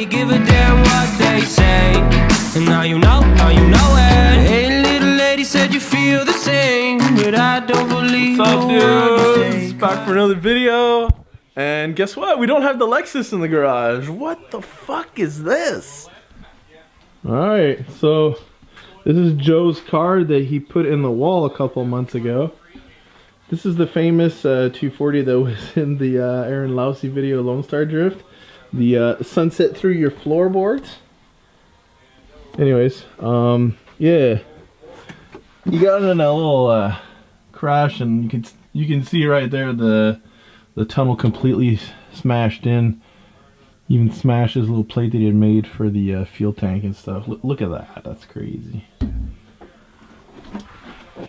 really give a damn what they say. And now you know it. Hey, little lady said you feel the same, but I don't believe What's up, a word you dudes? say. Back for another video. And guess what? We don't have the Lexus in the garage. What the fuck is this? Alright, so this is Joe's car that he put in the wall a couple months ago. This is the famous 240 that was in the Aaron Lousy video, Lone Star Drift. The sunset through your floorboards. Anyways, yeah. You got in a little crash, and you can see right there the tunnel completely smashed in. Even smashed his little plate that he had made for the fuel tank and stuff. Look at that. That's crazy.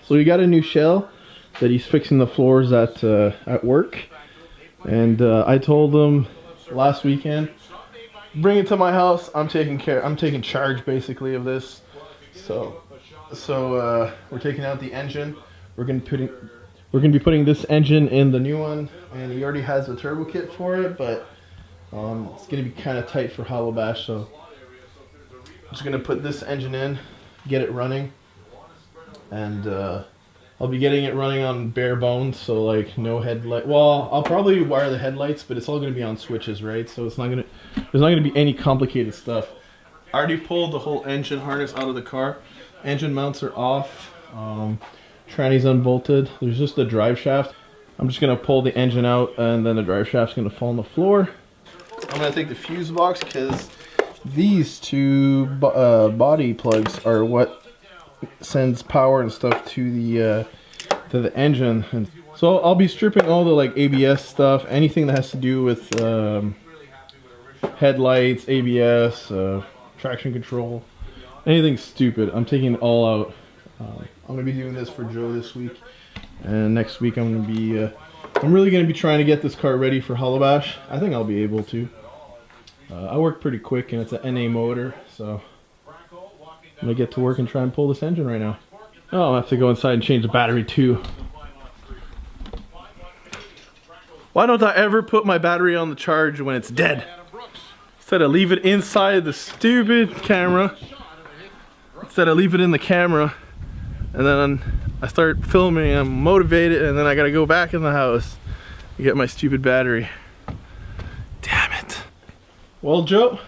So we got a new shell that he's fixing the floors at work, and I told him last weekend, bring it to my house. I'm taking charge basically of this. So we're taking out the engine. We're gonna be putting this engine in the new one, and he already has a turbo kit for it, but it's gonna be kind of tight for hallowbash. So I'm just gonna put this engine in, get it running, and I'll be getting it running on bare bones, so like no headlight. Well, I'll probably wire the headlights, but it's all gonna be on switches, right? So there's not gonna be any complicated stuff. I already pulled the whole engine harness out of the car. Engine mounts are off. Tranny's unbolted. There's just the drive shaft. I'm just gonna pull the engine out, and then the drive shaft's gonna fall on the floor. I'm gonna take the fuse box because these two body plugs are what sends power and stuff to the engine. And so I'll be stripping all the like ABS stuff, anything that has to do with headlights, ABS, traction control, anything stupid. I'm taking it all out. I'm gonna be doing this for Joe this week, and next week I'm really gonna be trying to get this car ready for hallowbash. I think I'll be able to. I work pretty quick, and it's an NA motor, so I'm gonna get to work and try and pull this engine right now. Oh, I'll have to go inside and change the battery too. Why don't I ever put my battery on the charge when it's dead? Instead of leave it inside the stupid camera. Instead of leave it in the camera, and then I start filming, I'm motivated, and then I gotta go back in the house to get my stupid battery. Damn it. Well, Joe,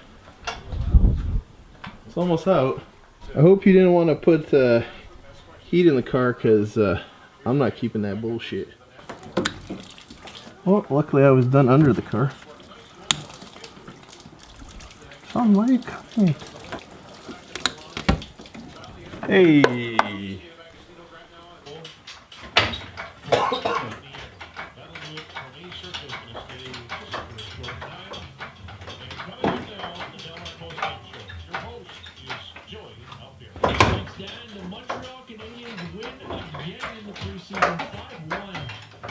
it's almost out. I hope you didn't want to put heat in the car, because I'm not keeping that bullshit. Well, luckily I was done under the car. Tom, why are you coming? Hey!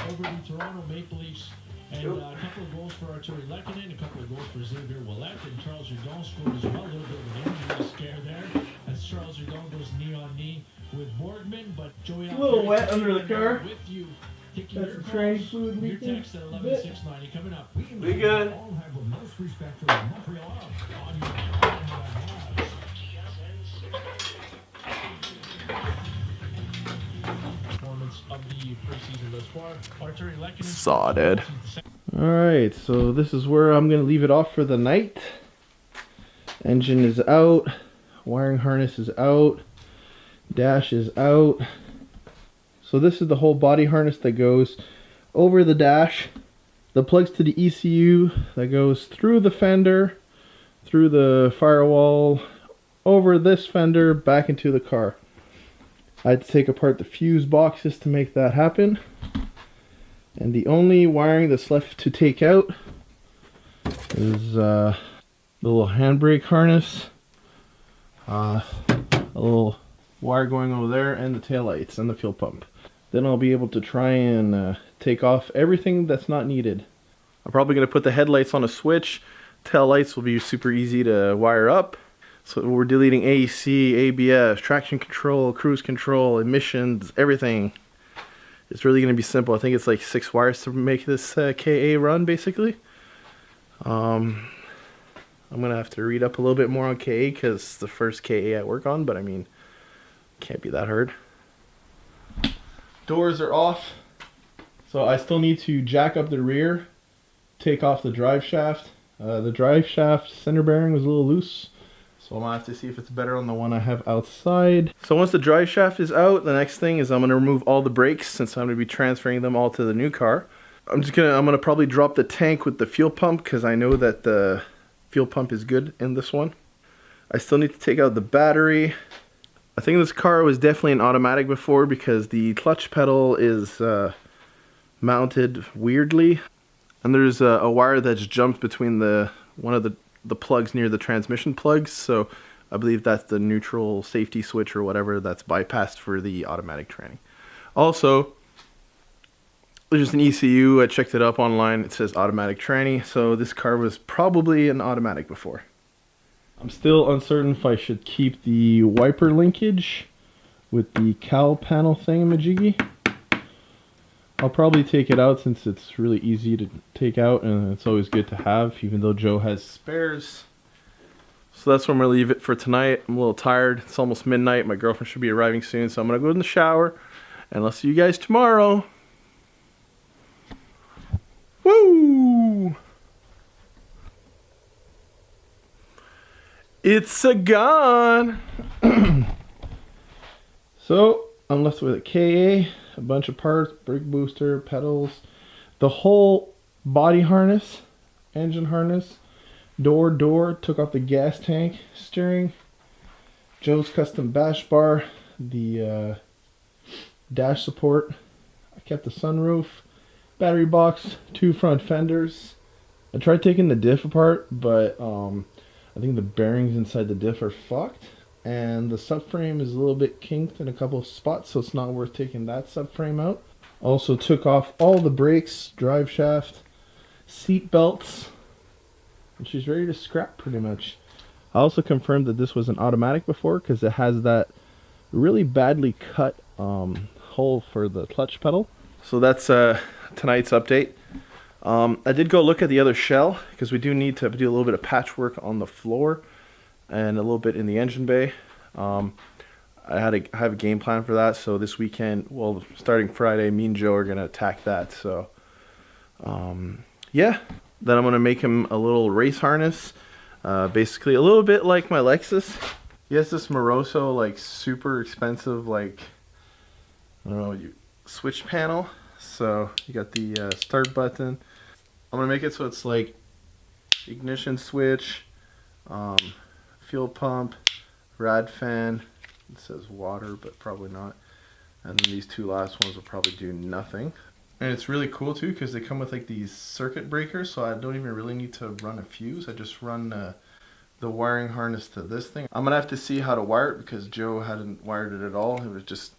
Over the Toronto Maple Leafs, and a couple of goals for Arturi Lehkonen, a couple of goals for Xavier Ouellet, and Charles Hudon scored as well. A little bit of an injury scare there, as Charles Hudon goes knee on knee with Borgman, but Joey, It's a little wet under the car. With you. That's the train fluid leaking. Your text at 11690 coming up. We good. All have the most respect for Montreal on your of the preseason thus far. Arturi Lehkonen. Sodded. Alright, so this is where I'm going to leave it off for the night. Engine is out. Wiring harness is out. Dash is out. So this is the whole body harness that goes over the dash. The plugs to the ECU that goes through the fender, through the firewall, over this fender, back into the car. I had to take apart the fuse boxes to make that happen. And the only wiring that's left to take out is the little handbrake harness, a little wire going over there, and the taillights and the fuel pump. Then I'll be able to try and take off everything that's not needed. I'm probably going to put the headlights on a switch. Taillights will be super easy to wire up. So we're deleting AC, ABS, traction control, cruise control, emissions, everything. It's really going to be simple. I think it's like 6 wires to make this KA run, basically. I'm I'm gonna have to read up a little bit more on KA because it's the first KA I work on, but I mean, can't be that hard. Doors are off, so I still need to jack up the rear, take off the drive shaft. The drive shaft center bearing was a little loose, so I'm gonna have to see if it's better on the one I have outside. So once the drive shaft is out, the next thing is I'm gonna remove all the brakes since I'm gonna be transferring them all to the new car. I'm gonna probably drop the tank with the fuel pump because I know that the fuel pump is good in this one. I still need to take out the battery. I think this car was definitely an automatic before because the clutch pedal is mounted weirdly. And there's a wire that's jumped between one of the plugs near the transmission plugs. So I believe that's the neutral safety switch or whatever that's bypassed for the automatic tranny. Also, there's just an ECU. I checked it up online. It says automatic tranny. So this car was probably an automatic before. I'm still uncertain if I should keep the wiper linkage with the cowl panel thingamajiggy. I'll probably take it out since it's really easy to take out and it's always good to have, even though Joe has spares. So that's where I'm going to leave it for tonight. I'm a little tired. It's almost midnight. My girlfriend should be arriving soon, so I'm going to go in the shower and I'll see you guys tomorrow. Woo! It's a gun. So I'm left with a KA, a bunch of parts, brake booster, pedals, the whole body harness, engine harness, door, took off the gas tank, steering, Joe's custom bash bar, the dash support. I kept the sunroof, battery box, 2 front fenders. I tried taking the diff apart, but I think the bearings inside the diff are fucked, and the subframe is a little bit kinked in a couple of spots, so it's not worth taking that subframe out. Also took off all the brakes, drive shaft, seat belts, and she's ready to scrap pretty much. I also confirmed that this was an automatic before because it has that really badly cut hole for the clutch pedal. So that's tonight's update. I did go look at the other shell because we do need to do a little bit of patchwork on the floor and a little bit in the engine bay. I have a game plan for that, so this weekend, well, starting Friday, me and Joe are going to attack that. So yeah, then I'm going to make him a little race harness, basically a little bit like my Lexus. He has this Moroso, like super expensive, like, I don't know, switch panel. So you got the start button. I'm gonna make it so it's like ignition switch, fuel pump, rad fan. It says water, but probably not. And then these 2 last ones will probably do nothing. And it's really cool too because they come with like these circuit breakers, so I don't even really need to run a fuse. I just run the wiring harness to this thing. I'm gonna have to see how to wire it because Joe hadn't wired it at all. It was just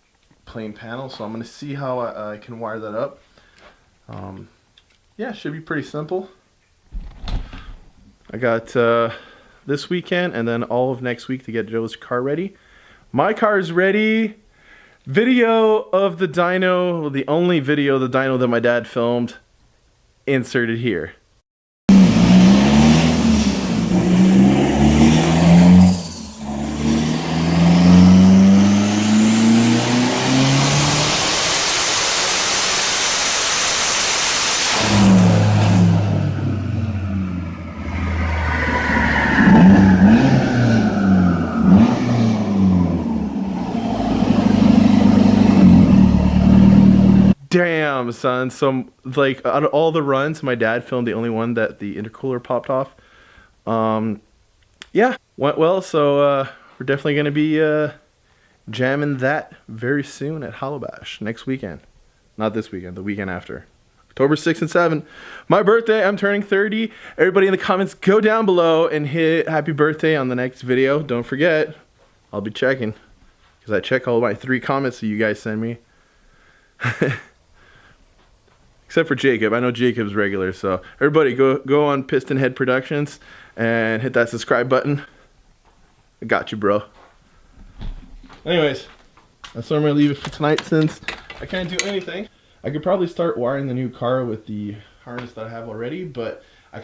plain panel, so I'm gonna see how I can wire that up. Yeah, should be pretty simple. I got this weekend and then all of next week to get Joe's car ready. My car is ready. Video of the dyno, the only video of the dyno that my dad filmed, inserted here. Damn, son. So, like, out of all the runs, my dad filmed the only one that the intercooler popped off. Yeah, went well. So, we're definitely going to be jamming that very soon at hallowbash next weekend. Not this weekend, the weekend after. October 6th and 7th. My birthday, I'm turning 30. Everybody in the comments, go down below and hit happy birthday on the next video. Don't forget, I'll be checking. Because I check all my 3 comments that you guys send me. Except for Jacob. I know Jacob's regular, so everybody go on Piston Head Productions and hit that subscribe button. I got you, bro. Anyways, that's where I'm going to leave it for tonight since I can't do anything. I could probably start wiring the new car with the harness that I have already, but I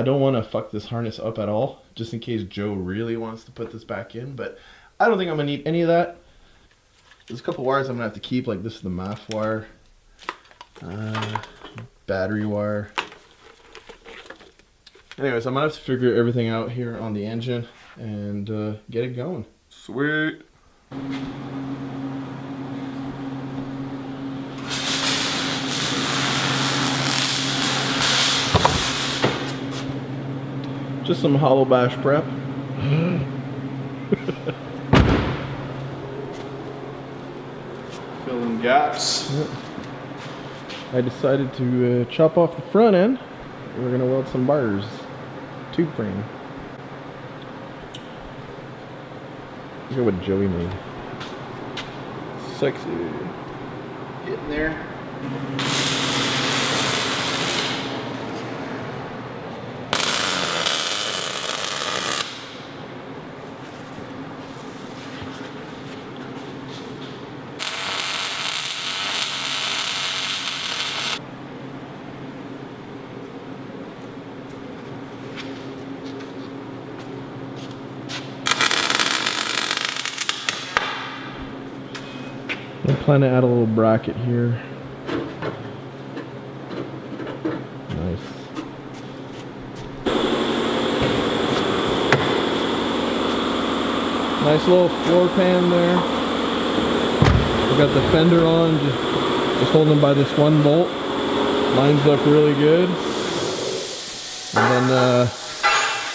don't want to fuck this harness up at all, just in case Joe really wants to put this back in, but I don't think I'm gonna need any of that. There's a couple wires I'm gonna have to keep, like this is the MAF wire, battery wire. Anyways, I'm gonna have to figure everything out here on the engine and get it going. Sweet. Just some hallowbash prep. Filling gaps. Yep. I decided to chop off the front end. We're gonna weld some bars. Tube frame. Look at what Joey made. Sexy. Getting there. I plan to add a little bracket here. Nice. Nice little floor pan there. We got the fender on, just holding by this one bolt. Lines up really good. And then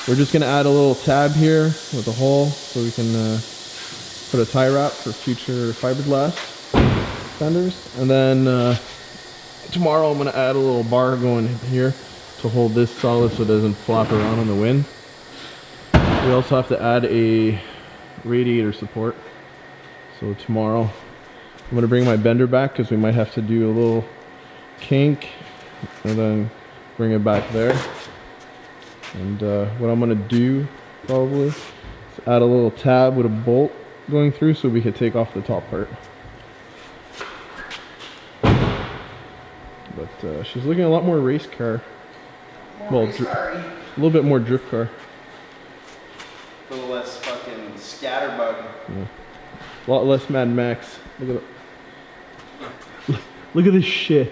we're just gonna add a little tab here with a hole so we can put a tie wrap for future fiberglass fenders. And then tomorrow I'm gonna add a little bar going in here to hold this solid so it doesn't flop around on the wind. We also have to add a radiator support. So tomorrow I'm gonna bring my bender back because we might have to do a little kink and then bring it back there. And what I'm gonna do probably is add a little tab with a bolt going through so we could take off the top part. But she's looking a lot more race car. Well, a little bit more drift car. A little less fucking scatterbug. Yeah. A lot less Mad Max. Look at it. Look at this shit.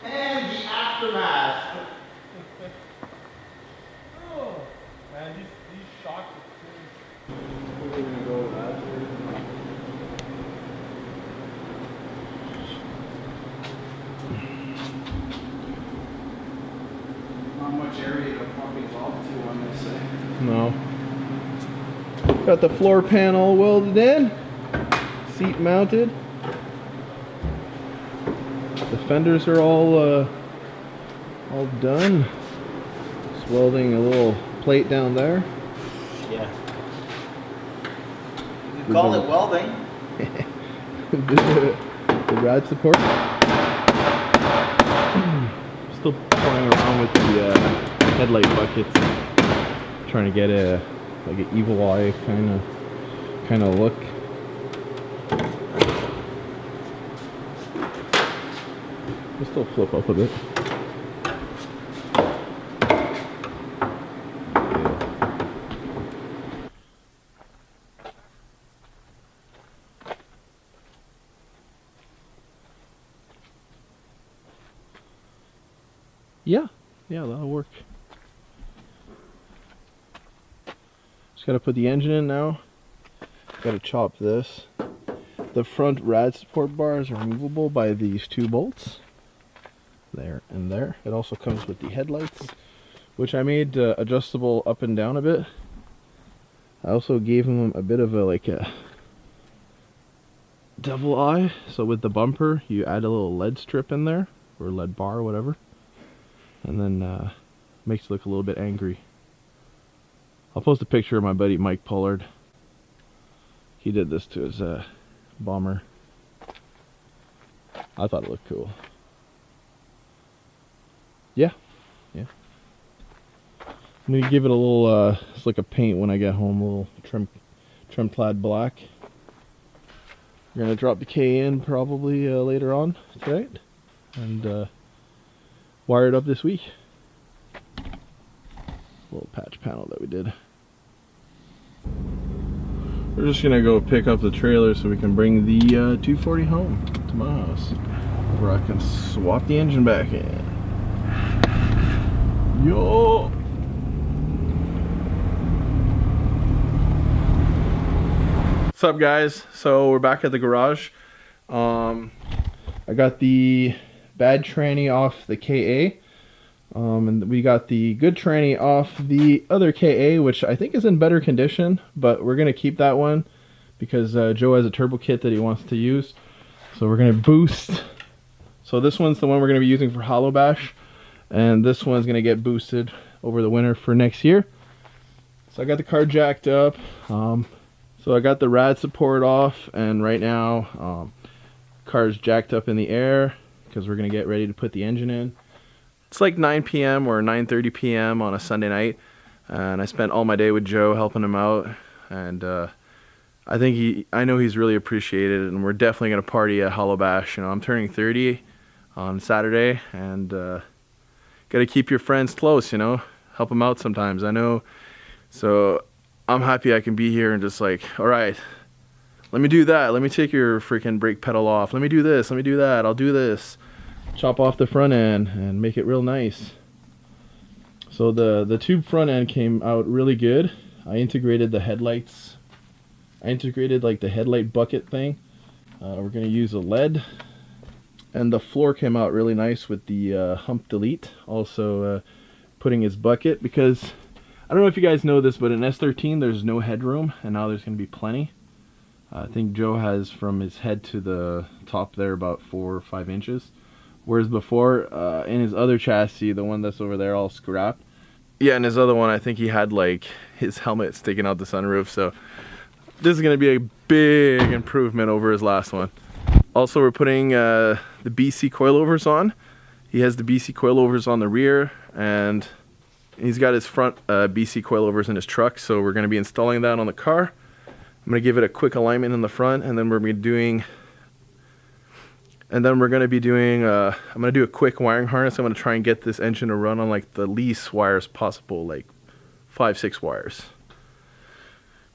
And the aftermath. Oh, man, these shocks are cool. We're gonna go with that. Not much area to fucking weld to on this thing. No. Got the floor panel welded in. Seat mounted. The fenders are all done. Just welding a little plate down there. Yeah. You call it welding. the rad support. Still playing around with the headlight buckets, trying to get a like an evil eye kind of look. We'll still flip up a bit. Yeah, that'll work. Just gotta put the engine in now. Gotta chop this. The front rad support bars are removable by these two bolts. There and there. It also comes with the headlights, which I made adjustable up and down a bit. I also gave them a bit of a double eye. So with the bumper, you add a little lead strip in there, or lead bar, or whatever. And then makes it look a little bit angry. I'll post a picture of my buddy Mike Pollard. He did this to his bomber. I thought it looked cool. Yeah. I'm gonna give it a little slick of paint when I get home, a little trim clad black. We're gonna drop the K in probably later on tonight, and wire it up this week. Little patch panel that we did. We're just gonna go pick up the trailer so we can bring the 240 home to my house, where I can swap the engine back in. Yo! What's up, guys? So we're back at the garage. I got the bad tranny off the KA. And we got the good tranny off the other KA, which I think is in better condition, but we're going to keep that one because Joe has a turbo kit that he wants to use. So we're going to boost. So this one's the one we're going to be using for hallowbash, and this one's going to get boosted over the winter for next year. So I got the car jacked up. So I got the rad support off, and right now car's jacked up in the air because we're going to get ready to put the engine in. It's like 9 p.m. or 9:30 p.m. on a Sunday night, and I spent all my day with Joe helping him out, and I know he's really appreciated it, and we're definitely gonna party at hallowbash. You know, I'm turning 30 on Saturday, and gotta keep your friends close. You know, help them out sometimes. I know, so I'm happy I can be here and just like, all right, let me do that. Let me take your freaking brake pedal off. Let me do this. Let me do that. I'll do this. Chop off the front end and make it real nice. So the tube front end came out really good. I integrated the headlights. I integrated like the headlight bucket thing. We're gonna use a LED, and the floor came out really nice with the hump delete. Also putting his bucket, because I don't know if you guys know this, but in S13 there's no headroom, and now there's gonna be plenty. I think Joe has from his head to the top there about 4 or 5 inches. Whereas before, in his other chassis, the one that's over there all scrapped. Yeah, in his other one, I think he had like his helmet sticking out the sunroof. So this is going to be a big improvement over his last one. Also, we're putting the BC coilovers on. He has the BC coilovers on the rear, and he's got his front BC coilovers in his truck. So we're going to be installing that on the car. I'm going to give it a quick alignment in the front, and then we're going to be doing... I'm going to do a quick wiring harness. I'm going to try and get this engine to run on like the least wires possible, like 5-6 wires.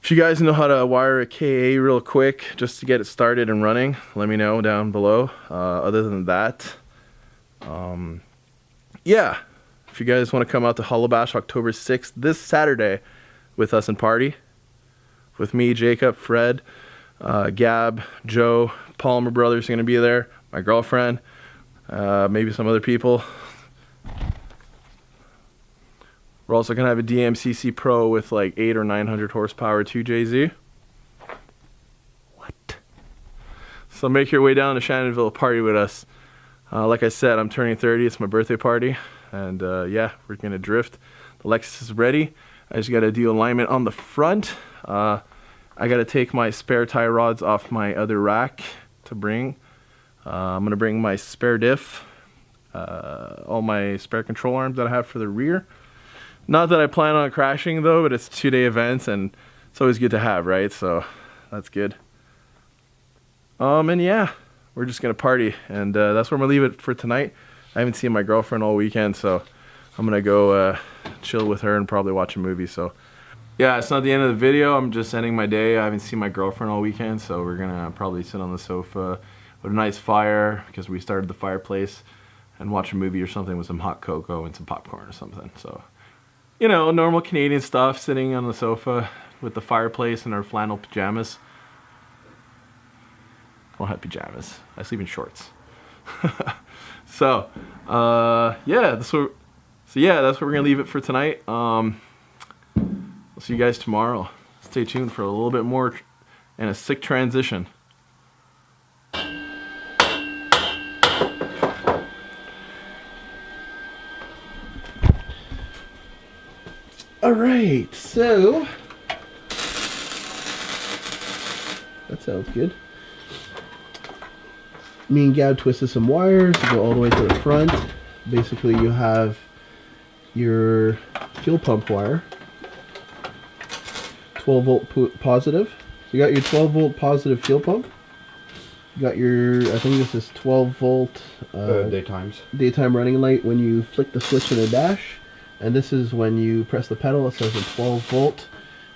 If you guys know how to wire a KA real quick, just to get it started and running, let me know down below. Other than that, yeah, if you guys want to come out to hallowbash October 6th, this Saturday, with us and party, with me, Jacob, Fred, Gab, Joe, Paul, my brothers are going to be there. My girlfriend, maybe some other people. We're also going to have a DMCC Pro with like 800 or 900 horsepower 2JZ. What? So make your way down to Shannonville, party with us. Like I said, I'm turning 30. It's my birthday party. And yeah, we're going to drift. The Lexus is ready. I just got to do alignment on the front. I got to take my spare tie rods off my other rack to bring. I'm going to bring my spare diff, all my spare control arms that I have for the rear. Not that I plan on crashing though, but it's 2-day events and it's always good to have, right? So that's good. And yeah, we're just going to party, and that's where I'm going to leave it for tonight. I haven't seen my girlfriend all weekend, so I'm going to go chill with her and probably watch a movie. So yeah, it's not the end of the video. I'm just ending my day. I haven't seen my girlfriend all weekend, so we're going to probably sit on the sofa with a nice fire, because we started the fireplace, and watch a movie or something with some hot cocoa and some popcorn or something. So, you know, normal Canadian stuff, sitting on the sofa with the fireplace and our flannel pajamas. I don't have pajamas. I sleep in shorts. So, yeah, that's what we're gonna leave it for tonight. I'll see you guys tomorrow. Stay tuned for a little bit more and a sick transition. All right, so that sounds good. Me and Gab twisted some wires to go all the way to the front. Basically, you have your fuel pump wire. 12 volt positive. So you got your 12 volt positive fuel pump. You got your, I think this is 12 volt daytime running light when you flick the switch in the dash. And this is when you press the pedal, it says a 12 volt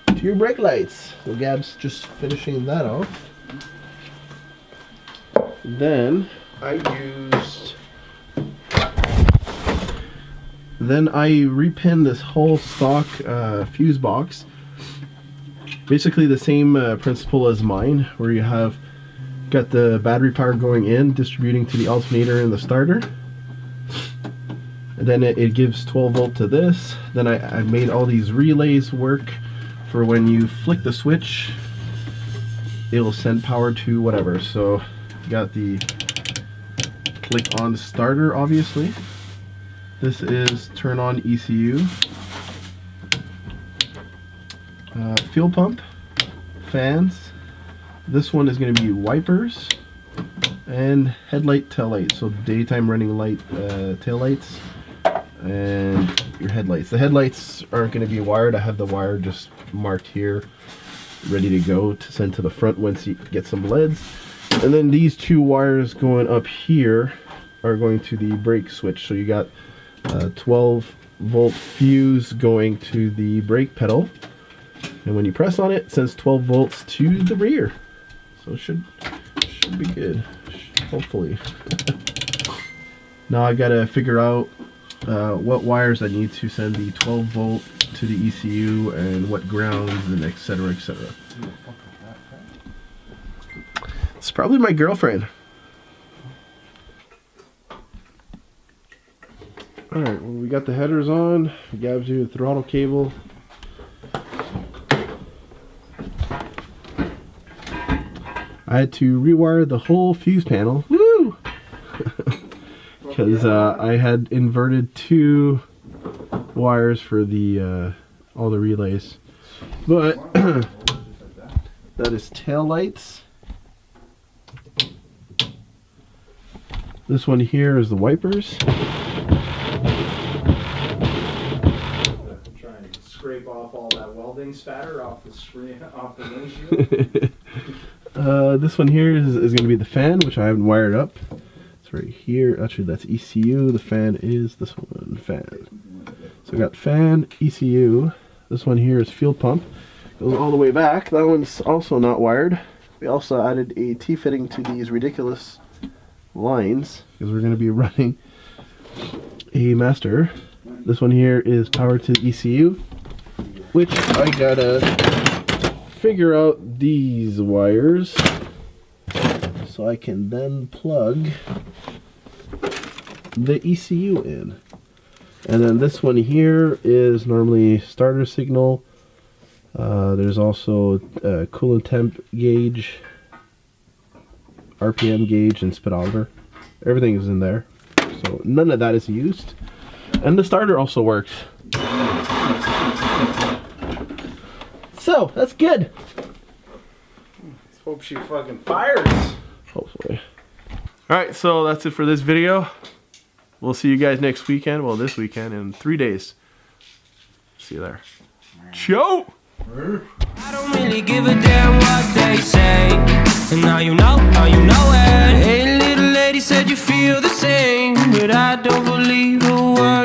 to your brake lights. So Gab's just finishing that off. Then I repinned this whole stock fuse box. Basically the same principle as mine, where you have got the battery power going in, distributing to the alternator and the starter. And then it gives 12 volt to this. Then I made all these relays work for when you flick the switch, it will send power to whatever. So you got the click on starter, obviously. This is turn on ECU. Fuel pump, fans. This one is going to be wipers and headlight, tail light. So daytime running light, tail lights, and your headlights. The headlights aren't going to be wired. I have the wire just marked here, ready to go to send to the front once you get some LEDs. And then these two wires going up here are going to the brake switch. So you got 12 volt fuse going to the brake pedal, and when you press on it, it sends 12 volts to the rear. So it should be good, hopefully. Now I gotta figure out what wires I need to send the 12 volt to the ECU and what grounds and etc, etc. It's probably my girlfriend. Alright, well, we got the headers on. Gab's doing the throttle cable. I had to rewire the whole fuse panel. Woo! Because I had inverted 2 wires for the all the relays. But that is tail lights. This one here is the wipers. Try and scrape off all that welding spatter off the screen, off the windshield. This one here is going to be the fan, which I haven't wired up. It's right here. Actually, that's ECU. The fan is this one, fan. So we got fan, ECU. This one here is fuel pump. Goes all the way back. That one's also not wired. We also added a T-fitting to these ridiculous lines because we're going to be running a master. This one here is power to the ECU, which I gotta figure out these wires so I can then plug the ECU in. And then this one here is normally starter signal. There's also a coolant temp gauge, RPM gauge, and speedometer. Everything is in there, so none of that is used. And the starter also works. So that's good. Let's hope she fucking fires. Hopefully. Alright, so that's it for this video. We'll see you guys next weekend. Well, this weekend in 3 days. See you there. Ciao! I don't really give a damn what they say. And now you know it. Hey, little lady said you feel the same, but I don't believe a word.